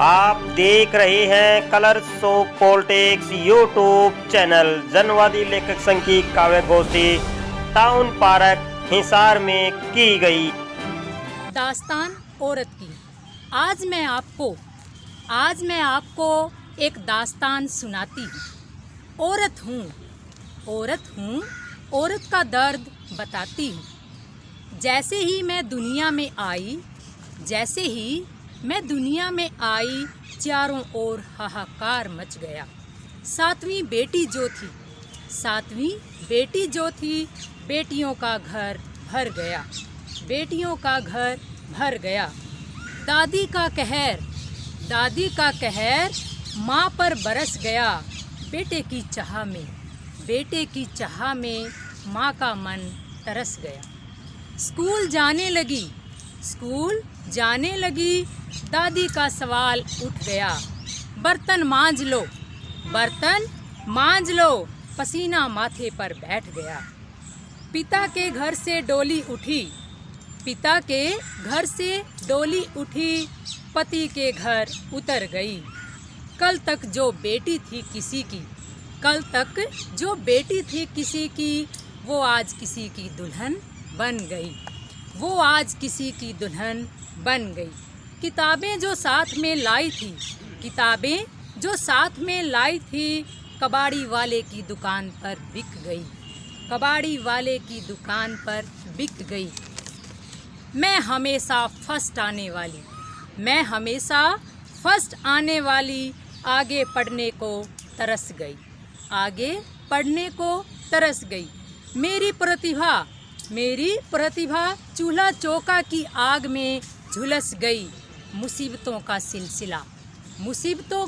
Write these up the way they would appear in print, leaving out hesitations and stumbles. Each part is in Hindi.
आप देख रहे हैं colours of politics YouTube channel. जनवादी लेखक संघ की काव्य गोष्ठी टाउन पार्क हिसार में की गई। दास्तान औरत की। आज मैं आपको एक दास्तान सुनाती हूँ। औरत हूँ, औरत का दर्द बताती हूँ। जैसे ही मैं दुनिया में आई चारों ओर हाहाकार मच गया। सातवीं बेटी जो थी बेटियों का घर भर गया। दादी का कहर माँ पर बरस गया। बेटे की चाह में माँ का मन तरस गया। स्कूल जाने लगी दादी का सवाल उठ गया। बर्तन मांज लो पसीना माथे पर बैठ गया। पिता के घर से डोली उठी पति के घर उतर गई। कल तक जो बेटी थी किसी की वो आज किसी की दुल्हन बन गई। किताबें जो साथ में लाई थी कबाड़ी वाले की दुकान पर बिक गई। मैं हमेशा फर्स्ट आने वाली आगे पढ़ने को तरस गई। मेरी प्रतिभा चूल्हा चौका की आग में झुलस गई। मुसीबतों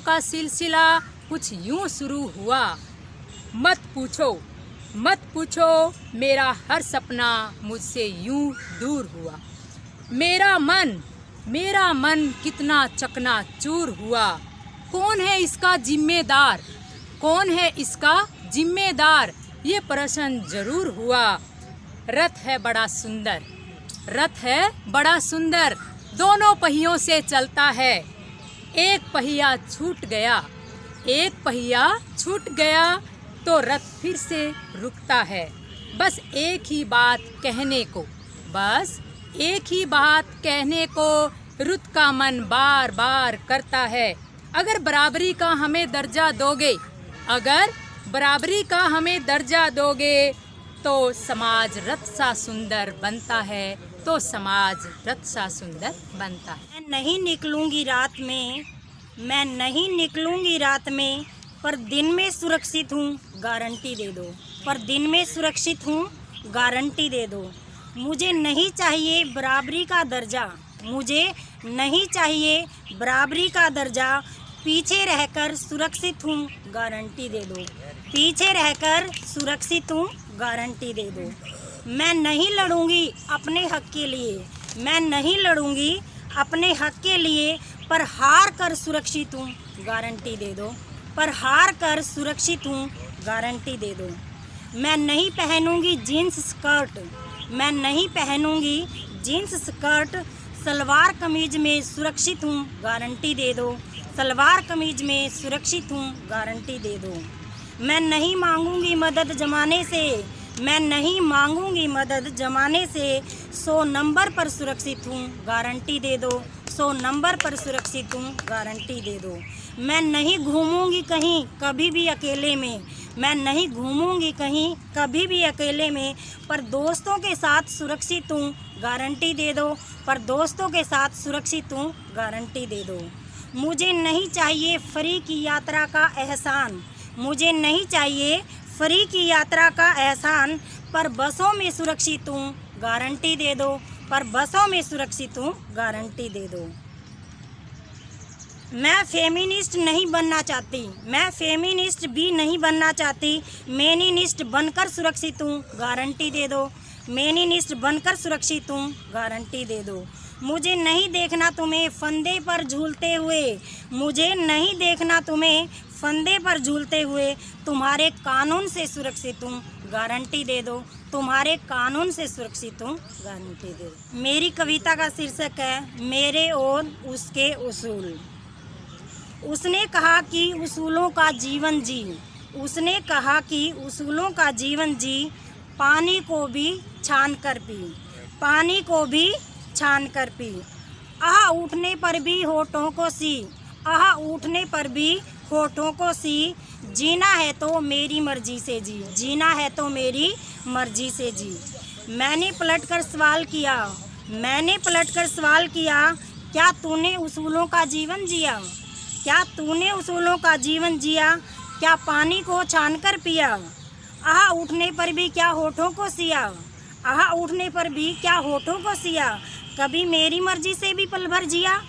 का सिलसिला कुछ यूं शुरू हुआ। मत पूछो मेरा हर सपना मुझसे यूं दूर हुआ। मेरा मन कितना चकनाचूर हुआ। कौन है इसका जिम्मेदार ये प्रश्न जरूर हुआ। रथ है बड़ा सुंदर दोनों पहियों से चलता है। एक पहिया छूट गया तो रथ फिर से रुकता है। बस एक ही बात कहने को रुत का मन बार बार करता है। अगर बराबरी का हमें दर्जा दोगे तो समाज रथ सा सुंदर बनता है। मैं नहीं निकलूंगी रात में पर दिन में सुरक्षित हूँ गारंटी दे दो। मुझे नहीं चाहिए बराबरी का दर्जा पीछे रहकर सुरक्षित हूँ गारंटी दे दो। मैं नहीं लड़ूंगी अपने हक के लिए पर हार कर सुरक्षित हूँ गारंटी दे दो। मैं नहीं पहनूंगी जीन्स स्कर्ट सलवार कमीज में सुरक्षित हूँ गारंटी दे दो। मैं नहीं मांगूंगी मदद जमाने से 100 नंबर पर सुरक्षित हूँ गारंटी दे दो। मैं नहीं घूमूंगी कहीं कभी भी अकेले में पर दोस्तों के साथ सुरक्षित हूँ गारंटी दे दो। मुझे नहीं चाहिए फ्री की यात्रा का एहसान पर बसों में सुरक्षित हूँ गारंटी दे दो। मैं फेमिनिस्ट भी नहीं बनना चाहती मेनिनिस्ट बनकर सुरक्षित हूँ गारंटी दे दो। मुझे नहीं देखना तुम्हें फंदे पर झूलते हुए तुम्हारे कानून से सुरक्षित हूँ गारंटी दे दो। मेरी कविता का शीर्षक है मेरे और उसके उसूल। उसने कहा कि उसूलों का जीवन जी, उसने कहा कि उसूलों का जीवन जी, पानी को भी छान कर पी, पानी को भी छान कर पी। आह उठने पर भी होठों को सी, आह उठने पर भी होठों को सी, जीना है तो मेरी मर्जी से जी, जीना है तो मेरी मर्जी से जी। मैंने पलटकर सवाल किया, मैंने पलटकर सवाल किया, क्या तूने उसूलों का जीवन जिया, क्या तूने उसूलों का जीवन जिया, क्या पानी को छान कर पिया। आह उठने पर भी क्या होठों को सिया, आह उठने पर भी क्या होठों को सिया, कभी मेरी मर्जी से भी पल भर जिया।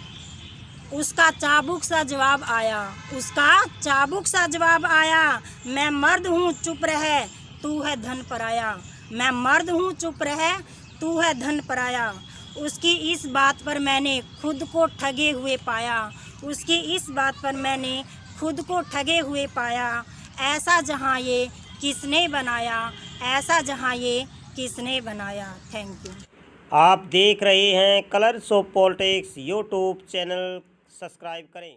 उसका चाबुक सा जवाब आया, उसका चाबुक सा जवाब आया, मैं मर्द हूँ चुप रह तू है धन पराया, मैं मर्द हूँ चुप रह तू है धन पराया। उसकी इस बात पर मैंने खुद को ठगे हुए पाया, उसकी इस बात पर मैंने खुद को ठगे हुए पाया। ऐसा जहाँ ये किसने बनाया, ऐसा जहाँ ये किसने बनाया। Thank you. आप देख रहे हैं colours of politics YouTube channel, subscribe करें।